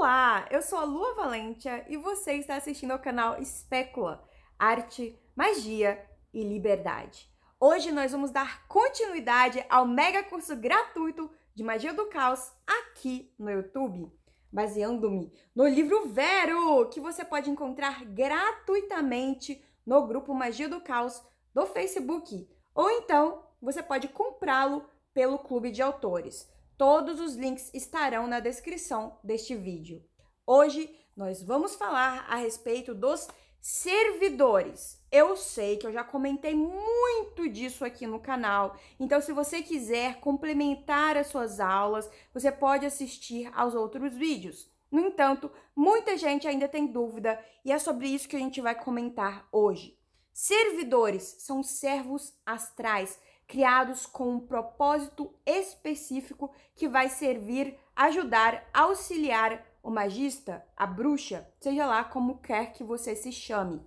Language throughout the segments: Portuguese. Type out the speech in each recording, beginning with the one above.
Olá, eu sou a Lua Valentia e você está assistindo ao canal Espécula, Arte, Magia e Liberdade. Hoje nós vamos dar continuidade ao mega curso gratuito de Magia do Caos aqui no YouTube, baseando-me no livro Vero, que você pode encontrar gratuitamente no grupo Magia do Caos do Facebook, ou então você pode comprá-lo pelo Clube de Autores. Todos os links estarão na descrição deste vídeo. Hoje nós vamos falar a respeito dos servidores. Eu sei que eu já comentei muito disso aqui no canal, então se você quiser complementar as suas aulas, você pode assistir aos outros vídeos. No entanto, muita gente ainda tem dúvida e é sobre isso que a gente vai comentar hoje. Servidores são servos astrais, criados com um propósito específico que vai servir, ajudar, auxiliar o magista, a bruxa, seja lá como quer que você se chame.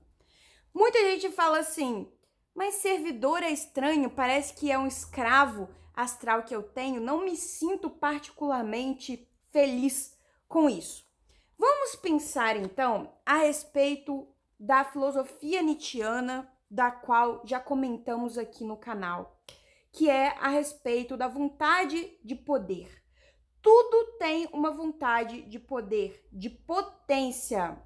Muita gente fala assim, mas servidor é estranho, parece que é um escravo astral que eu tenho, não me sinto particularmente feliz com isso. Vamos pensar então a respeito da filosofia nietzschiana, da qual já comentamos aqui no canal, que é a respeito da vontade de poder. Tudo tem uma vontade de poder, de potência,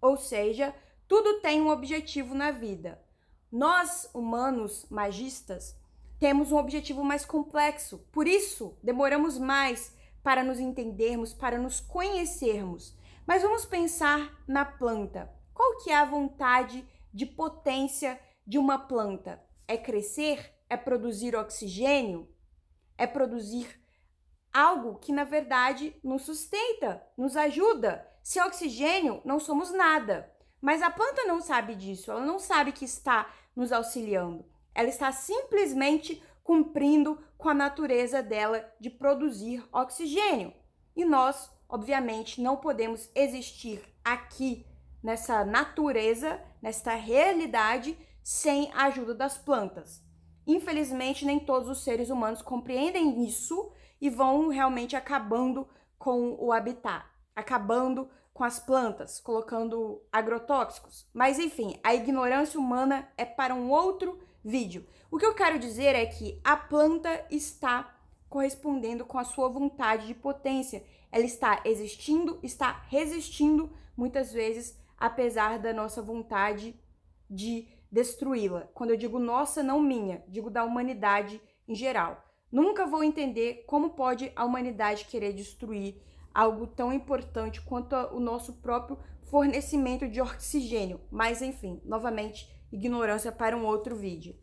ou seja, tudo tem um objetivo na vida. Nós, humanos magistas, temos um objetivo mais complexo, por isso demoramos mais para nos entendermos, para nos conhecermos. Mas vamos pensar na planta. Qual que é a vontade de potência de uma planta? É crescer? É produzir oxigênio? É produzir algo que, na verdade, nos sustenta, nos ajuda. Sem oxigênio, não somos nada. Mas a planta não sabe disso, ela não sabe que está nos auxiliando. Ela está simplesmente cumprindo com a natureza dela de produzir oxigênio. E nós, obviamente, não podemos existir aqui nessa natureza, nesta realidade, sem a ajuda das plantas. Infelizmente, nem todos os seres humanos compreendem isso e vão realmente acabando com o habitat, acabando com as plantas, colocando agrotóxicos. Mas, enfim, a ignorância humana é para um outro vídeo. O que eu quero dizer é que a planta está correspondendo com a sua vontade de potência. Ela está existindo, está resistindo, muitas vezes, apesar da nossa vontade de destruí-la. Quando eu digo nossa, não minha, digo da humanidade em geral. Nunca vou entender como pode a humanidade querer destruir algo tão importante quanto o nosso próprio fornecimento de oxigênio. Mas, enfim, novamente, ignorância para um outro vídeo.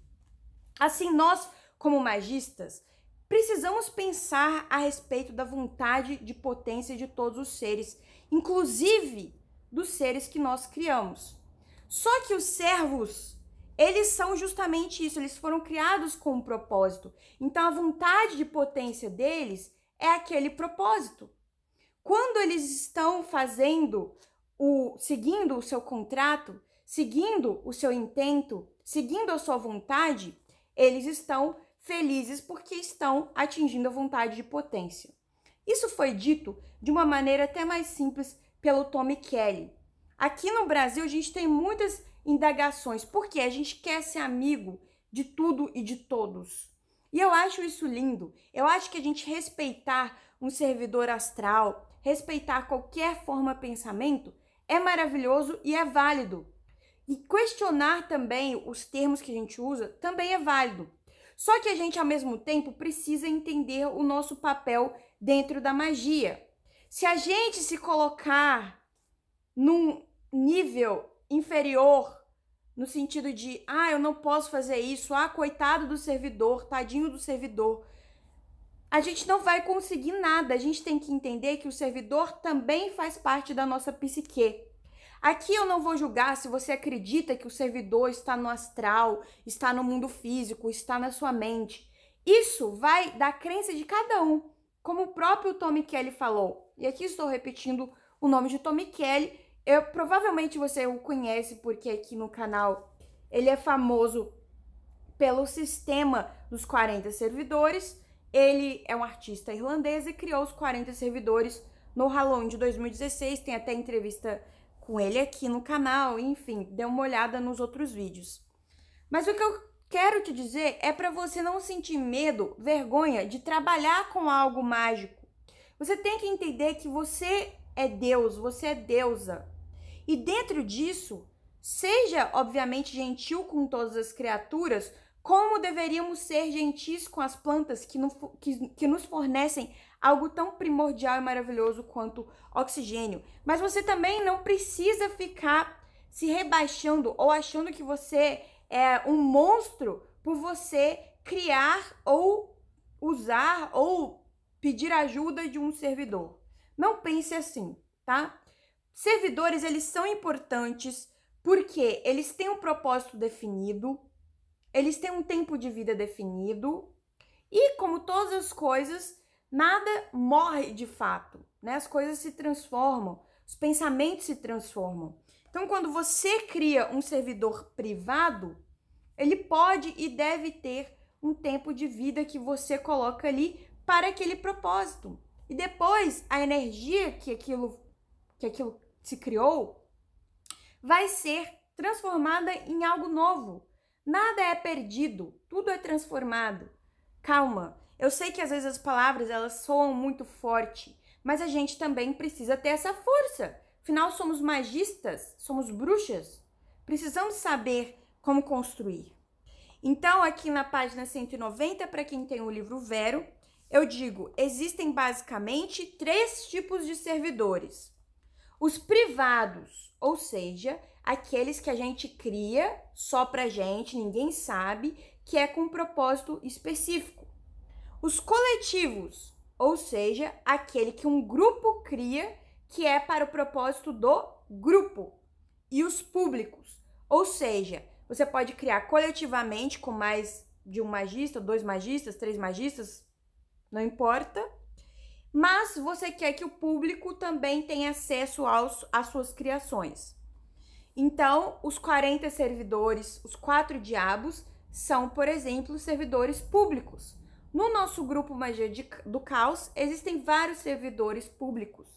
Assim, nós, como magistas, precisamos pensar a respeito da vontade de potência de todos os seres, inclusive dos seres que nós criamos. Só que os servos, eles são justamente isso, eles foram criados com um propósito. Então, a vontade de potência deles é aquele propósito. Quando eles estão seguindo o seu contrato, seguindo o seu intento, seguindo a sua vontade, eles estão felizes porque estão atingindo a vontade de potência. Isso foi dito de uma maneira até mais simples pelo Tommy Kelly. Aqui no Brasil, a gente tem muitas indagações, porque a gente quer ser amigo de tudo e de todos. E eu acho isso lindo. Eu acho que a gente respeitar um servidor astral, respeitar qualquer forma de pensamento, é maravilhoso e é válido. E questionar também os termos que a gente usa também é válido. Só que a gente, ao mesmo tempo, precisa entender o nosso papel dentro da magia. Se a gente se colocar num nível inferior, no sentido de, eu não posso fazer isso, coitado do servidor, tadinho do servidor, a gente não vai conseguir nada. A gente tem que entender que o servidor também faz parte da nossa psique. Aqui eu não vou julgar se você acredita que o servidor está no astral, está no mundo físico, está na sua mente. Isso vai da crença de cada um, como o próprio Tommy Kelly falou. E aqui estou repetindo o nome de Tommy Kelly. Provavelmente você o conhece porque aqui no canal ele é famoso pelo sistema dos 40 servidores. Ele é um artista irlandês e criou os 40 servidores no Halloween de 2016, tem até entrevista com ele aqui no canal, enfim, dê uma olhada nos outros vídeos. Mas o que eu quero te dizer é para você não sentir medo, vergonha de trabalhar com algo mágico. Você tem que entender que você é Deus, você é deusa. E dentro disso, seja obviamente gentil com todas as criaturas, como deveríamos ser gentis com as plantas que nos fornecem algo tão primordial e maravilhoso quanto oxigênio. Mas você também não precisa ficar se rebaixando ou achando que você é um monstro por você criar ou usar ou pedir ajuda de um servidor. Não pense assim, tá? Servidores, eles são importantes porque eles têm um propósito definido, eles têm um tempo de vida definido e, como todas as coisas, nada morre de fato, né? As coisas se transformam, os pensamentos se transformam. Então, quando você cria um servidor privado, ele pode e deve ter um tempo de vida que você coloca ali para aquele propósito. E depois, a energia que aquilo se criou vai ser transformada em algo novo. Nada é perdido, tudo é transformado. Calma, eu sei que às vezes as palavras elas soam muito forte, mas a gente também precisa ter essa força. Afinal, somos magistas, somos bruxas. Precisamos saber como construir. Então, aqui na página 190, para quem tem o livro Vero, eu digo, existem basicamente 3 tipos de servidores. Os privados, ou seja, aqueles que a gente cria só pra gente, ninguém sabe, que é com um propósito específico. Os coletivos, ou seja, aquele que um grupo cria, que é para o propósito do grupo. E os públicos, ou seja, você pode criar coletivamente com mais de um magista, 2 magistas, 3 magistas, não importa. Mas você quer que o público também tenha acesso às suas criações. Então, os 40 servidores, os 4 diabos, são, por exemplo, servidores públicos. No nosso grupo Magia do Caos, existem vários servidores públicos.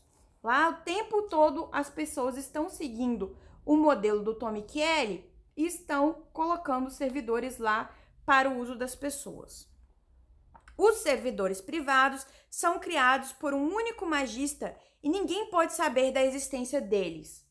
Lá, o tempo todo, as pessoas estão seguindo o modelo do Tom Kelly e estão colocando servidores lá para o uso das pessoas. Os servidores privados são criados por um único magista e ninguém pode saber da existência deles.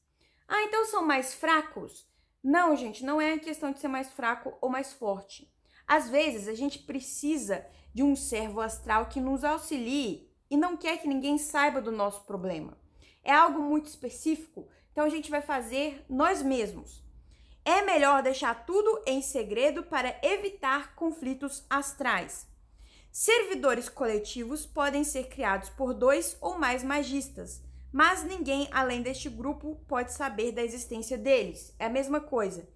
Ah, então são mais fracos? Não, gente, não é a questão de ser mais fraco ou mais forte. Às vezes, a gente precisa de um servo astral que nos auxilie e não quer que ninguém saiba do nosso problema. É algo muito específico, então a gente vai fazer nós mesmos. É melhor deixar tudo em segredo para evitar conflitos astrais. Servidores coletivos podem ser criados por 2 ou mais magistas, mas ninguém além deste grupo pode saber da existência deles. É a mesma coisa,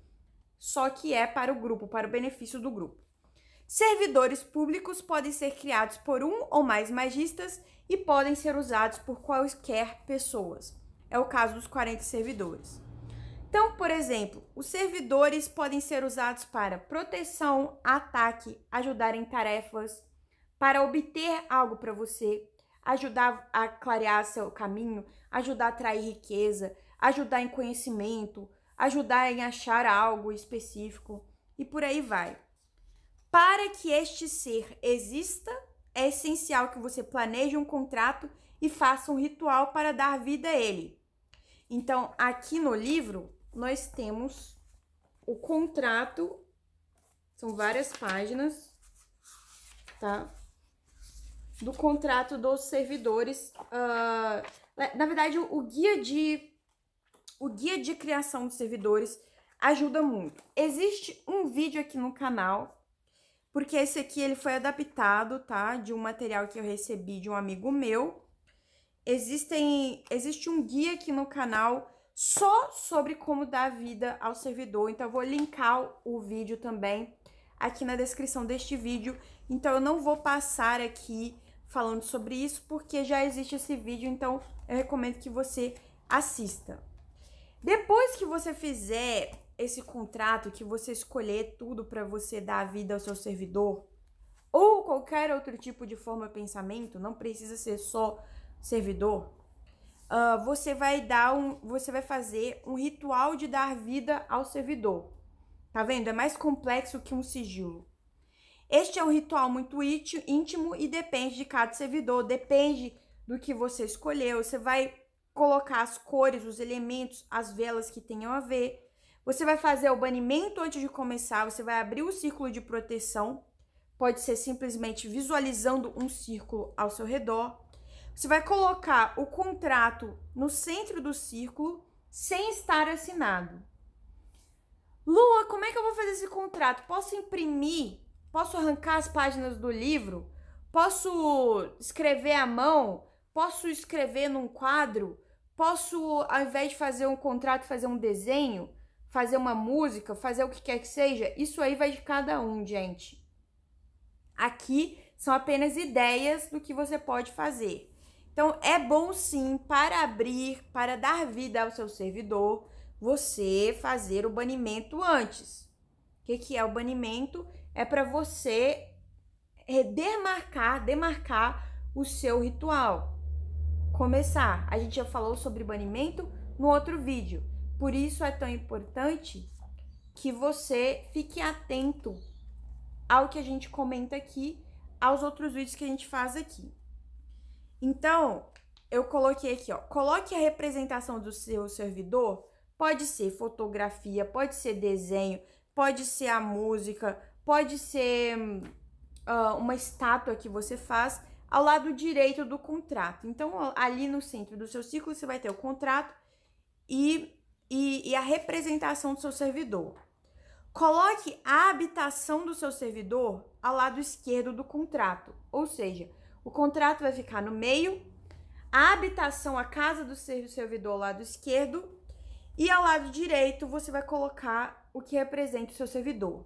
só que é para o grupo, para o benefício do grupo. Servidores públicos podem ser criados por 1 ou mais magistas e podem ser usados por quaisquer pessoas. É o caso dos 40 servidores. Então, por exemplo, os servidores podem ser usados para proteção, ataque, ajudar em tarefas, para obter algo para você, ajudar a clarear seu caminho, ajudar a atrair riqueza, ajudar em conhecimento, ajudar em achar algo específico e por aí vai. Para que este ser exista, é essencial que você planeje um contrato e faça um ritual para dar vida a ele. Então, aqui no livro, nós temos o contrato, são várias páginas, tá? Do contrato dos servidores. Na verdade, o guia de criação de servidores ajuda muito. Existe um vídeo aqui no canal, porque esse aqui ele foi adaptado, tá? De um material que eu recebi de um amigo meu. Existe um guia aqui no canal só sobre como dar vida ao servidor. Então, eu vou linkar o vídeo também aqui na descrição deste vídeo. Então, eu não vou passar aqui falando sobre isso, porque já existe esse vídeo, então eu recomendo que você assista. Depois que você fizer esse contrato, que você escolher tudo para você dar vida ao seu servidor, ou qualquer outro tipo de forma de pensamento, não precisa ser só servidor, você vai fazer um ritual de dar vida ao servidor. Tá vendo? É mais complexo que um sigilo. Este é um ritual muito íntimo e depende de cada servidor, depende do que você escolheu. Você vai colocar as cores, os elementos, as velas que tenham a ver. Você vai fazer o banimento antes de começar, você vai abrir o círculo de proteção. Pode ser simplesmente visualizando um círculo ao seu redor. Você vai colocar o contrato no centro do círculo sem estar assinado. Lua, como é que eu vou fazer esse contrato? Posso imprimir? Posso arrancar as páginas do livro? Posso escrever à mão? Posso escrever num quadro? Posso, ao invés de fazer um contrato, fazer um desenho? Fazer uma música? Fazer o que quer que seja? Isso aí vai de cada um, gente. Aqui são apenas ideias do que você pode fazer. Então, é bom sim, para abrir, para dar vida ao seu servidor, você fazer o banimento antes. O que é o banimento? É para você demarcar o seu ritual. Começar. A gente já falou sobre banimento no outro vídeo. Por isso é tão importante que você fique atento ao que a gente comenta aqui, aos outros vídeos que a gente faz aqui. Então, eu coloquei aqui, ó, coloque a representação do seu servidor, pode ser fotografia, pode ser desenho, pode ser a música, pode ser uma estátua que você faz ao lado direito do contrato. Então, ali no centro do seu círculo, você vai ter o contrato e a representação do seu servidor. Coloque a habitação do seu servidor ao lado esquerdo do contrato, ou seja, o contrato vai ficar no meio, a habitação, a casa do servidor ao lado esquerdo, e ao lado direito você vai colocar o que representa o seu servidor.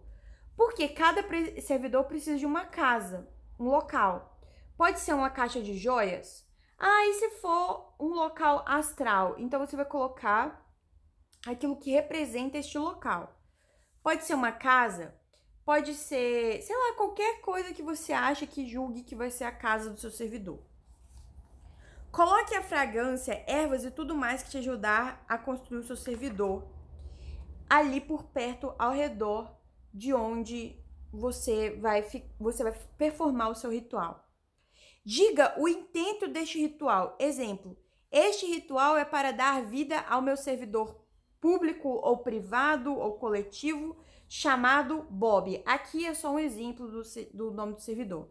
Porque cada servidor precisa de uma casa, um local. Pode ser uma caixa de joias? E se for um local astral? Então você vai colocar aquilo que representa este local. Pode ser uma casa? Pode ser, sei lá, qualquer coisa que você acha que julgue que vai ser a casa do seu servidor. Coloque a fragrância, ervas e tudo mais que te ajudar a construir o seu servidor ali por perto, ao redor de onde você vai performar o seu ritual. Diga o intento deste ritual. Exemplo, este ritual é para dar vida ao meu servidor público ou privado ou coletivo, chamado Bob. Aqui é só um exemplo do nome do servidor.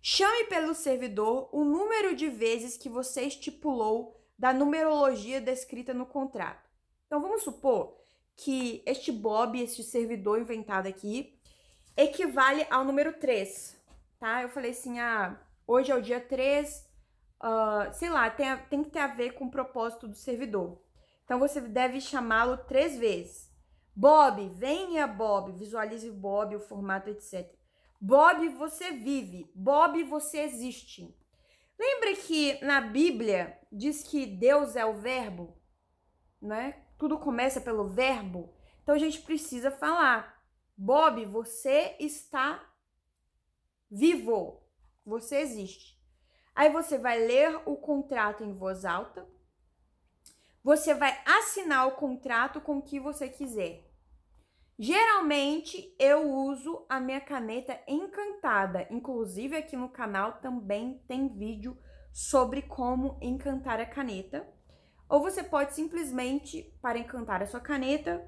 Chame pelo servidor o número de vezes que você estipulou da numerologia descrita no contrato. Então, vamos supor que este Bob, este servidor inventado aqui, equivale ao número 3, tá? Eu falei assim, hoje é o dia 3, sei lá, tem que ter a ver com o propósito do servidor. Então, você deve chamá-lo 3 vezes. Bob, venha Bob, visualize Bob, o formato, etc. Bob, você vive. Bob, você existe. Lembra que na Bíblia diz que Deus é o verbo, né? Tudo começa pelo verbo. Então, a gente precisa falar. Bob, você está vivo. Você existe. Aí você vai ler o contrato em voz alta. Você vai assinar o contrato com o que você quiser. Geralmente, eu uso a minha caneta encantada. Inclusive, aqui no canal também tem vídeo sobre como encantar a caneta. Ou você pode simplesmente, para encantar a sua caneta,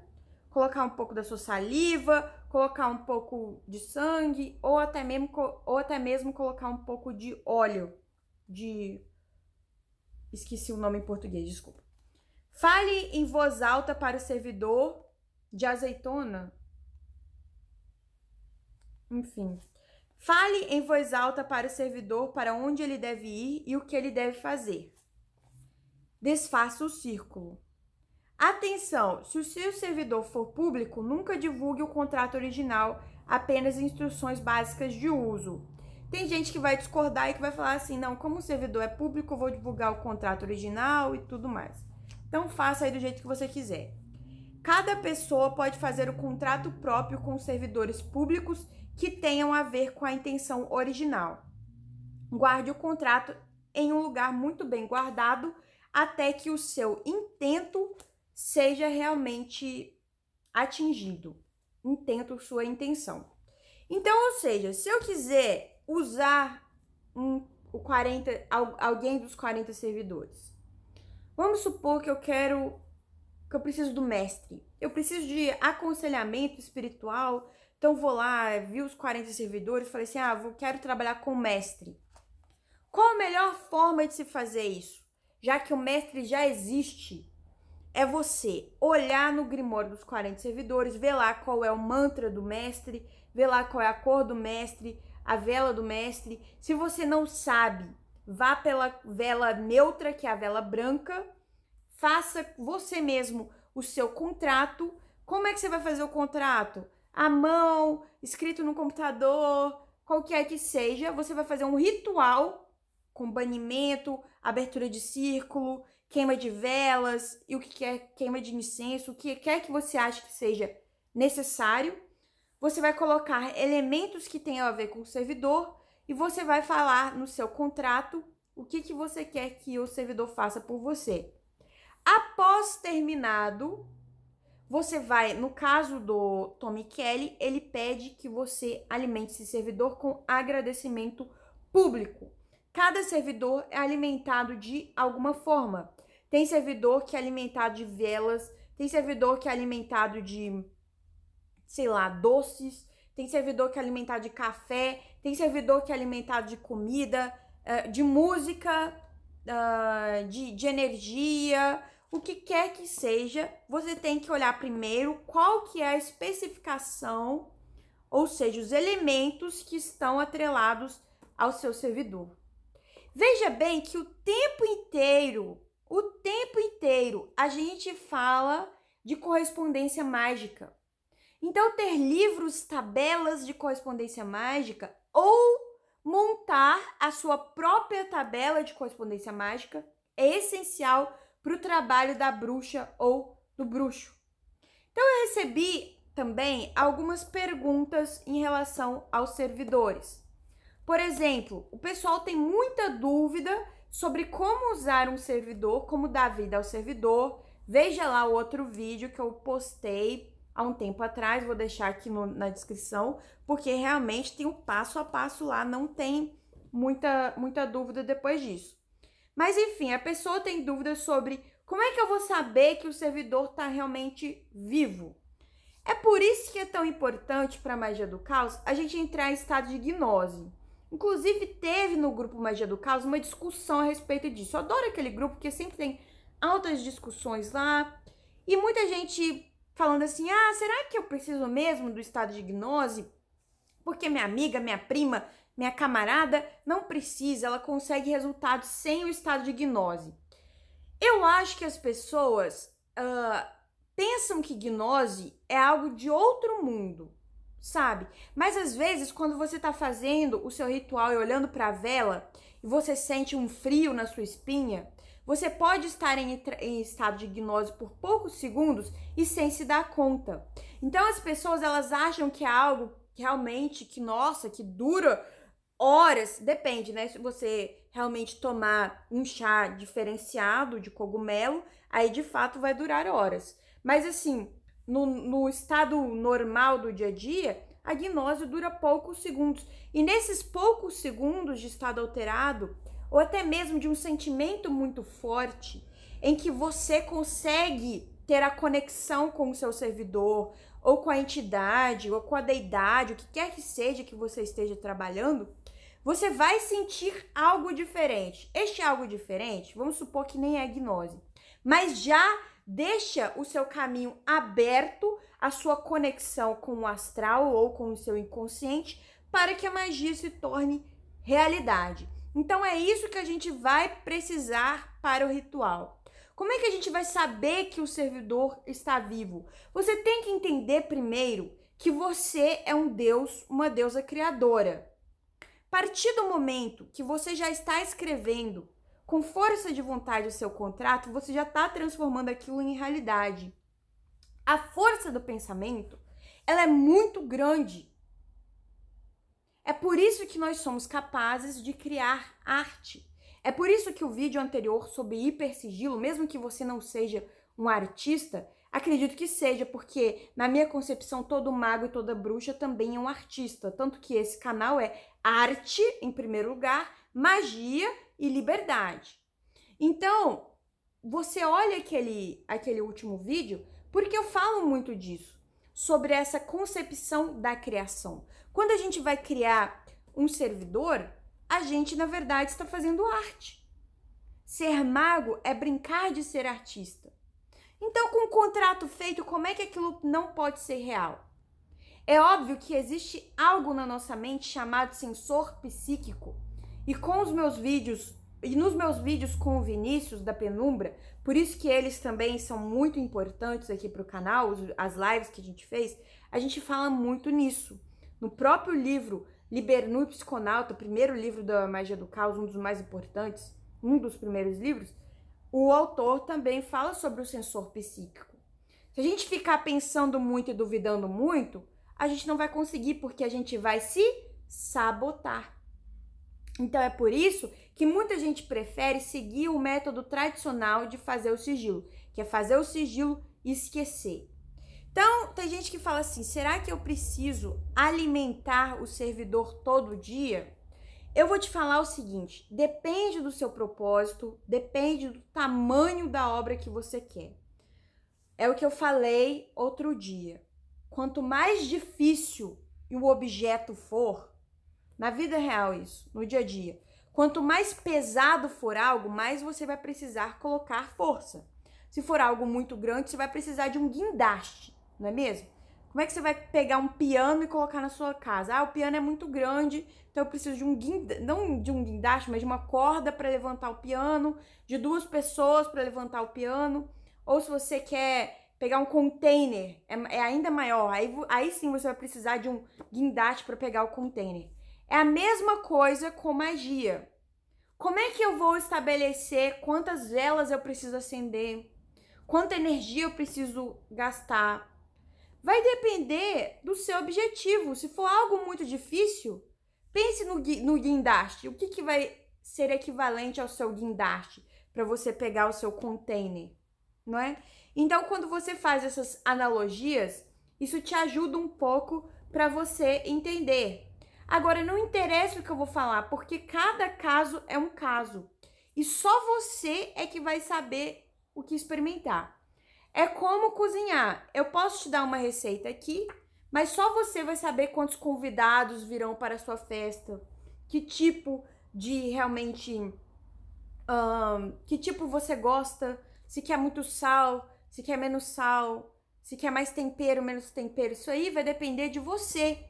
colocar um pouco da sua saliva, colocar um pouco de sangue, ou até mesmo colocar um pouco de óleo. Esqueci o nome em português, desculpa. Fale em voz alta para o servidor de azeitona. Enfim. Fale em voz alta para o servidor para onde ele deve ir e o que ele deve fazer. Desfaça o círculo. Atenção! Se o seu servidor for público, nunca divulgue o contrato original, apenas instruções básicas de uso. Tem gente que vai discordar e que vai falar assim, não, como o servidor é público, eu vou divulgar o contrato original e tudo mais. Então, faça aí do jeito que você quiser. Cada pessoa pode fazer o contrato próprio com servidores públicos que tenham a ver com a intenção original. Guarde o contrato em um lugar muito bem guardado, até que o seu intento seja realmente atingido. Intento, sua intenção. Então, ou seja, se eu quiser usar alguém dos 40 servidores, vamos supor que eu preciso do mestre. Eu preciso de aconselhamento espiritual. Então vou lá, vi os 40 servidores, falei assim: quero trabalhar com o mestre. Qual a melhor forma de se fazer isso? Já que o mestre já existe, é você olhar no Grimório dos 40 servidores, ver lá qual é o mantra do mestre, ver lá qual é a cor do mestre, a vela do mestre. Se você não sabe, vá pela vela neutra, que é a vela branca. Faça você mesmo o seu contrato. Como é que você vai fazer o contrato? À mão, escrito no computador, qualquer que seja. Você vai fazer um ritual com banimento, abertura de círculo, queima de velas e o que quer, queima de incenso, o que quer que você ache que seja necessário. Você vai colocar elementos que tenham a ver com o servidor e você vai falar no seu contrato o que você quer que o servidor faça por você. Após terminado, você vai, no caso do Tommy Kelly, ele pede que você alimente esse servidor com agradecimento público. Cada servidor é alimentado de alguma forma. Tem servidor que é alimentado de velas, tem servidor que é alimentado de, sei lá, doces, tem servidor que é alimentado de café, tem servidor que é alimentado de comida, de música, de energia. O que quer que seja, você tem que olhar primeiro qual que é a especificação, ou seja, os elementos que estão atrelados ao seu servidor. Veja bem que o tempo inteiro, a gente fala de correspondência mágica. Então, ter livros, tabelas de correspondência mágica ou montar a sua própria tabela de correspondência mágica é essencial para o trabalho da bruxa ou do bruxo. Então, eu recebi também algumas perguntas em relação aos servidores. Por exemplo, o pessoal tem muita dúvida sobre como usar um servidor, como dar vida ao servidor. Veja lá o outro vídeo que eu postei há um tempo atrás, vou deixar aqui na descrição, porque realmente tem um passo a passo lá, não tem muita dúvida depois disso. Mas enfim, a pessoa tem dúvidas sobre como é que eu vou saber que o servidor está realmente vivo. É por isso que é tão importante para a Magia do Caos a gente entrar em estado de gnose. Inclusive, teve no grupo Magia do Caos uma discussão a respeito disso. Eu adoro aquele grupo porque sempre tem altas discussões lá. E muita gente falando assim, será que eu preciso mesmo do estado de gnose? Porque minha amiga, minha prima, minha camarada não precisa, ela consegue resultados sem o estado de gnose. Eu acho que as pessoas pensam que gnose é algo de outro mundo, sabe? Mas às vezes, quando você tá fazendo o seu ritual e olhando para a vela e você sente um frio na sua espinha, você pode estar em estado de gnose por poucos segundos e sem se dar conta. Então as pessoas, elas acham que é algo realmente que dura horas. Depende, né? Se você realmente tomar um chá diferenciado de cogumelo, aí de fato vai durar horas. Mas assim, no estado normal do dia a dia, a gnose dura poucos segundos. E nesses poucos segundos de estado alterado, ou até mesmo de um sentimento muito forte, em que você consegue ter a conexão com o seu servidor, ou com a entidade, ou com a deidade, o que quer que seja que você esteja trabalhando, você vai sentir algo diferente. Este algo diferente, vamos supor que nem é a gnose, mas já deixa o seu caminho aberto, a sua conexão com o astral ou com o seu inconsciente, para que a magia se torne realidade. Então é isso que a gente vai precisar para o ritual. Como é que a gente vai saber que o servidor está vivo? Você tem que entender primeiro que você é um deus, uma deusa criadora. A partir do momento que você já está escrevendo com força de vontade o seu contrato, você já está transformando aquilo em realidade. A força do pensamento, ela é muito grande. É por isso que nós somos capazes de criar arte. É por isso que o vídeo anterior sobre hipersigilo, mesmo que você não seja um artista, acredito que seja, porque na minha concepção todo mago e toda bruxa também é um artista. Tanto que esse canal é arte, em primeiro lugar, magia e liberdade. Então, você olha aquele último vídeo, porque eu falo muito disso, sobre essa concepção da criação. Quando a gente vai criar um servidor, a gente, na verdade, está fazendo arte. Ser mago é brincar de ser artista. Então, com o contrato feito, como é que aquilo não pode ser real? É óbvio que existe algo na nossa mente chamado sensor psíquico. E com os meus vídeos, e nos meus vídeos com o Vinícius da Penumbra, por isso que eles também são muito importantes aqui para o canal, as lives que a gente fala muito nisso. No próprio livro Liber-Nui Psiconauta, o primeiro livro da Magia do Caos, um dos mais importantes, um dos primeiros livros, o autor também fala sobre o sensor psíquico. Se a gente ficar pensando muito e duvidando muito, a gente não vai conseguir, porque a gente vai se sabotar. Então é por isso que muita gente prefere seguir o método tradicional de fazer o sigilo, que é fazer o sigilo e esquecer. Então, tem gente que fala assim, será que eu preciso alimentar o servidor todo dia? Eu vou te falar o seguinte, depende do seu propósito, depende do tamanho da obra que você quer. É o que eu falei outro dia. Quanto mais difícil o objeto for, na vida real isso, no dia a dia, quanto mais pesado for algo, mais você vai precisar colocar força. Se for algo muito grande, você vai precisar de um guindaste, não é mesmo? Como é que você vai pegar um piano e colocar na sua casa? Ah, o piano é muito grande, então eu preciso de um guindaste, não de um guindaste, mas de uma corda para levantar o piano, de 2 pessoas para levantar o piano. Ou se você quer pegar um container, é ainda maior, aí sim você vai precisar de um guindaste para pegar o container. É a mesma coisa com magia. Como é que eu vou estabelecer quantas velas eu preciso acender? Quanta energia eu preciso gastar? Vai depender do seu objetivo. Se for algo muito difícil, pense no guindaste. O que vai ser equivalente ao seu guindaste para você pegar o seu container, não é? Então, quando você faz essas analogias, isso te ajuda um pouco para você entender. Agora, não interessa o que eu vou falar, porque cada caso é um caso. E só você é que vai saber o que experimentar. É como cozinhar. Eu posso te dar uma receita aqui, mas só você vai saber quantos convidados virão para a sua festa, que tipo de realmente... que tipo você gosta, se quer muito sal, se quer menos sal, se quer mais tempero, menos tempero. Isso aí vai depender de você.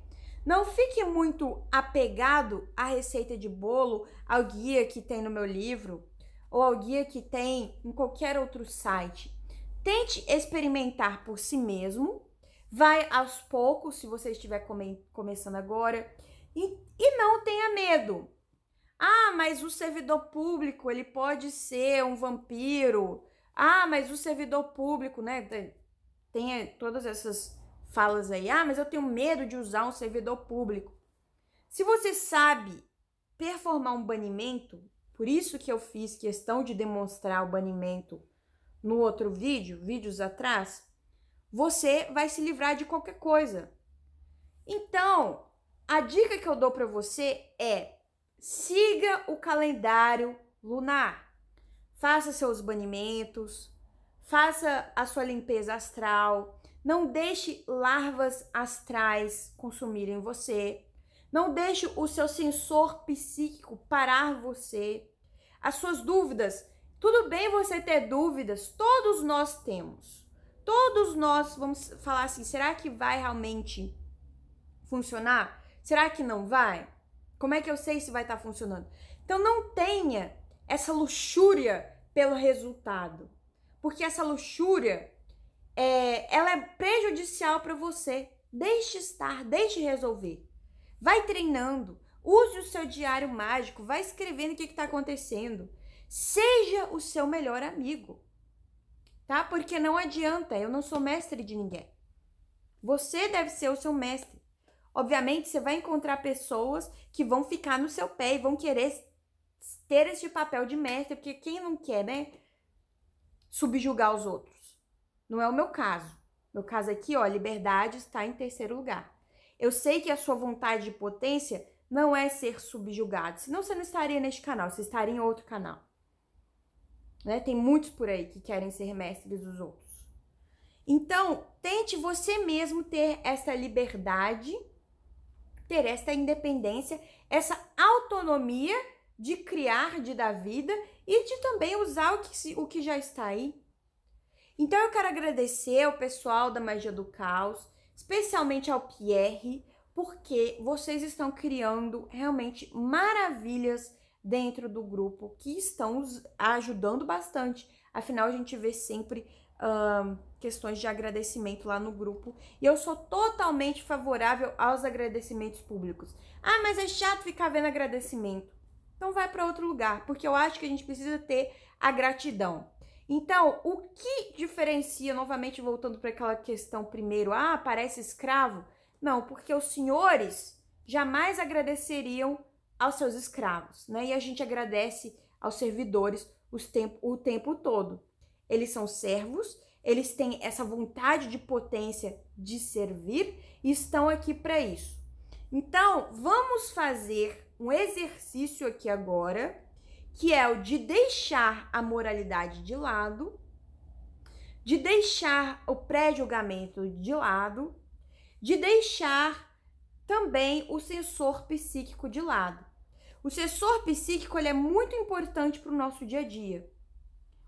Não fique muito apegado à receita de bolo, ao guia que tem no meu livro, ou ao guia que tem em qualquer outro site. Tente experimentar por si mesmo, vai aos poucos, se você estiver começando agora, e não tenha medo. Ah, mas o servidor público, ele pode ser um vampiro. Ah, mas o servidor público, né, tem todas essas falas aí. Ah, mas eu tenho medo de usar um servidor público. Se você sabe performar um banimento, por isso que eu fiz questão de demonstrar o banimento no outro vídeos atrás, você vai se livrar de qualquer coisa. Então, a dica que eu dou para você é: siga o calendário lunar. Faça seus banimentos, faça a sua limpeza astral, não deixe larvas astrais consumirem você, não deixe o seu sensor psíquico parar você. As suas dúvidas, tudo bem você ter dúvidas, todos nós temos. Todos nós vamos falar assim, será que vai realmente funcionar? Será que não vai? Como é que eu sei se vai estar funcionando? Então não tenha essa luxúria pelo resultado, porque essa luxúria ela é prejudicial para você. Deixe estar, deixe resolver. Vai treinando, use o seu diário mágico, vai escrevendo o que está acontecendo. Seja o seu melhor amigo, tá? Porque não adianta, eu não sou mestre de ninguém. Você deve ser o seu mestre. Obviamente, você vai encontrar pessoas que vão ficar no seu pé e vão querer ter esse papel de mestre, porque quem não quer, né, subjugar os outros? Não é o meu caso. Meu caso aqui, ó, liberdade está em terceiro lugar. Eu sei que a sua vontade de potência não é ser subjugado, senão você não estaria neste canal, você estaria em outro canal. Né? Tem muitos por aí que querem ser mestres dos outros. Então, tente você mesmo ter essa liberdade, ter essa independência, essa autonomia de criar, de dar vida e de também usar o que já está aí. Então, eu quero agradecer ao pessoal da Magia do Caos, especialmente ao Pierre, porque vocês estão criando realmente maravilhas dentro do grupo que estão ajudando bastante. Afinal, a gente vê sempre questões de agradecimento lá no grupo. E eu sou totalmente favorável aos agradecimentos públicos. Ah, mas é chato ficar vendo agradecimento. Então vai para outro lugar, porque eu acho que a gente precisa ter a gratidão. Então, o que diferencia, novamente voltando para aquela questão primeiro, parece escravo? Não, porque os senhores jamais agradeceriam aos seus escravos, né? E a gente agradece aos servidores o tempo todo. Eles são servos, eles têm essa vontade de potência de servir e estão aqui para isso. Então, vamos fazer um exercício aqui agora, que é o de deixar a moralidade de lado, de deixar o pré-julgamento de lado, de deixar também o sensor psíquico de lado. O sensor psíquico ele é muito importante para o nosso dia a dia.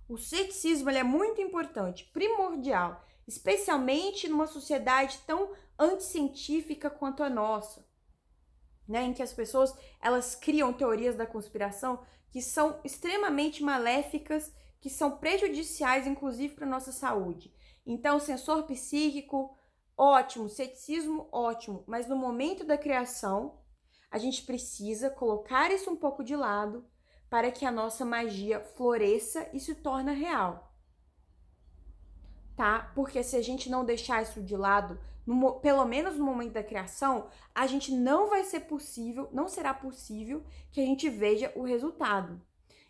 O ceticismo ele é muito importante, primordial, especialmente numa sociedade tão anticientífica quanto a nossa, né? Em que as pessoas elas criam teorias da conspiração que são extremamente maléficas, que são prejudiciais, inclusive, para a nossa saúde. Então, sensor psíquico, ótimo, ceticismo, ótimo, mas no momento da criação, a gente precisa colocar isso um pouco de lado para que a nossa magia floresça e se torne real, tá? Porque se a gente não deixar isso de lado, pelo menos no momento da criação, a gente não será possível que a gente veja o resultado.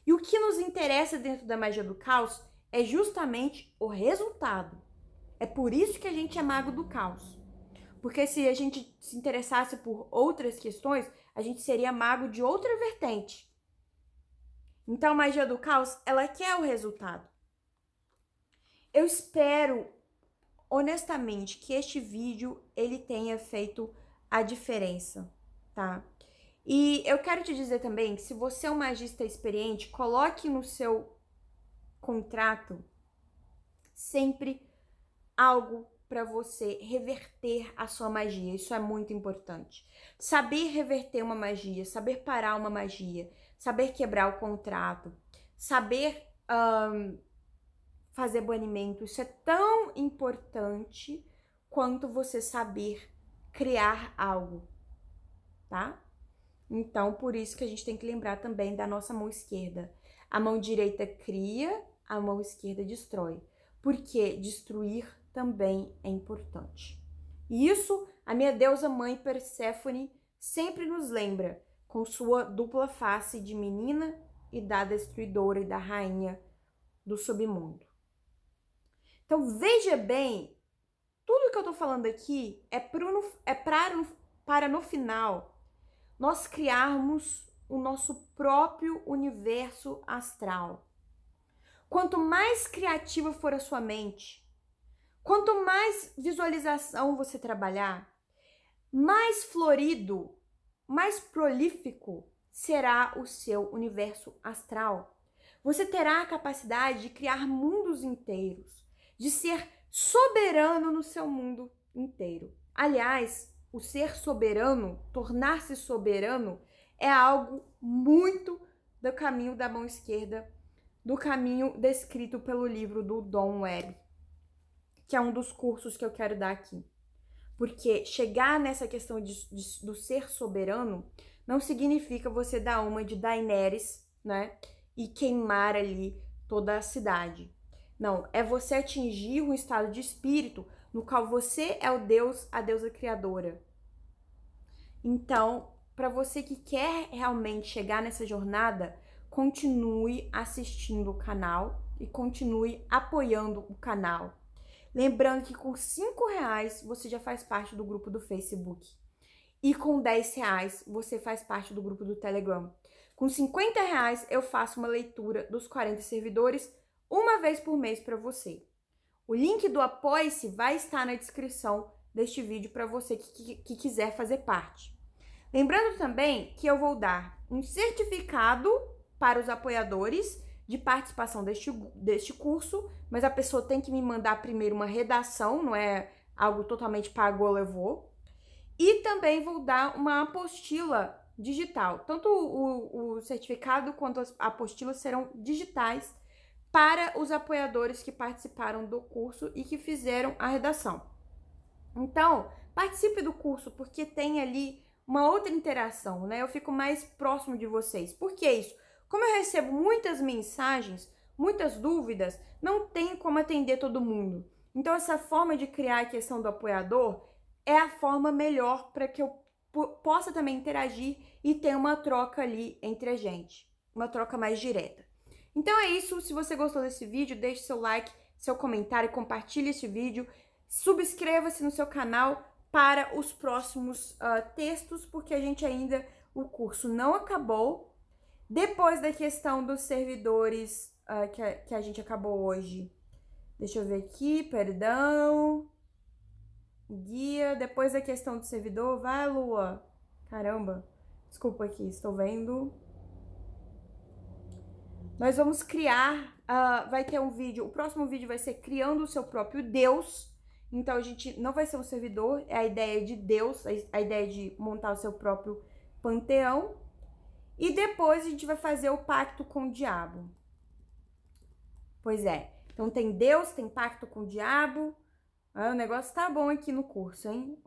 E o que nos interessa dentro da magia do caos é justamente o resultado. É por isso que a gente é mago do caos. Porque se a gente se interessasse por outras questões, a gente seria mago de outra vertente. Então, a magia do caos, ela quer o resultado. Eu espero, honestamente, que este vídeo, ele tenha feito a diferença, tá? E eu quero te dizer também que se você é um magista experiente, coloque no seu contrato sempre algo para você reverter a sua magia. Isso é muito importante. Saber reverter uma magia, saber parar uma magia, saber quebrar o contrato, saber fazer banimento. Isso é tão importante quanto você saber criar algo, tá? Então, por isso que a gente tem que lembrar também da nossa mão esquerda. A mão direita cria, a mão esquerda destrói. Porque destruir também é importante. E isso a minha deusa mãe Perséfone sempre nos lembra, com sua dupla face de menina e da destruidora e da rainha do submundo. Então veja bem, tudo que eu tô falando aqui é para no final nós criarmos o nosso próprio universo astral. Quanto mais criativa for a sua mente, quanto mais visualização você trabalhar, mais florido, mais prolífico será o seu universo astral. Você terá a capacidade de criar mundos inteiros, de ser soberano no seu mundo inteiro. Aliás, o ser soberano, tornar-se soberano, é algo muito do caminho da mão esquerda, do caminho descrito pelo livro do Dom Webb, que é um dos cursos que eu quero dar aqui. Porque chegar nessa questão do ser soberano não significa você dar uma de Daenerys, né? E queimar ali toda a cidade. Não, é você atingir um estado de espírito no qual você é o Deus, a deusa criadora. Então, para você que quer realmente chegar nessa jornada, continue assistindo o canal e continue apoiando o canal. Lembrando que com R$5 você já faz parte do grupo do Facebook. E com R$10 você faz parte do grupo do Telegram. Com R$50 eu faço uma leitura dos 40 servidores uma vez por mês para você. O link do Apoie-se vai estar na descrição deste vídeo para você que quiser fazer parte. Lembrando também que eu vou dar um certificado para os apoiadores de participação deste curso, mas a pessoa tem que me mandar primeiro uma redação, não é algo totalmente pago ou levou. E também vou dar uma apostila digital. Tanto o certificado quanto a apostila serão digitais para os apoiadores que participaram do curso e que fizeram a redação. Então, participe do curso porque tem ali uma outra interação, né? Eu fico mais próximo de vocês. Por que isso? Como eu recebo muitas mensagens, muitas dúvidas, não tem como atender todo mundo. Então, essa forma de criar a questão do apoiador é a forma melhor para que eu possa também interagir e ter uma troca ali entre a gente. Uma troca mais direta. Então é isso. Se você gostou desse vídeo, deixe seu like, seu comentário, compartilhe esse vídeo. Subscreva-se no seu canal para os próximos textos, porque a gente ainda, o curso não acabou. Depois da questão dos servidores que a gente acabou hoje. Deixa eu ver aqui, perdão. Guia, depois da questão do servidor, vai, Lua. Caramba, desculpa aqui, estou vendo. Nós vamos criar, vai ter um vídeo, o próximo vídeo vai ser criando o seu próprio Deus. Então, a gente não vai ser um servidor, é a ideia de Deus, a ideia de montar o seu próprio panteão. E depois a gente vai fazer o pacto com o diabo. Pois é, então tem Deus, tem pacto com o diabo. O negócio tá bom aqui no curso, hein?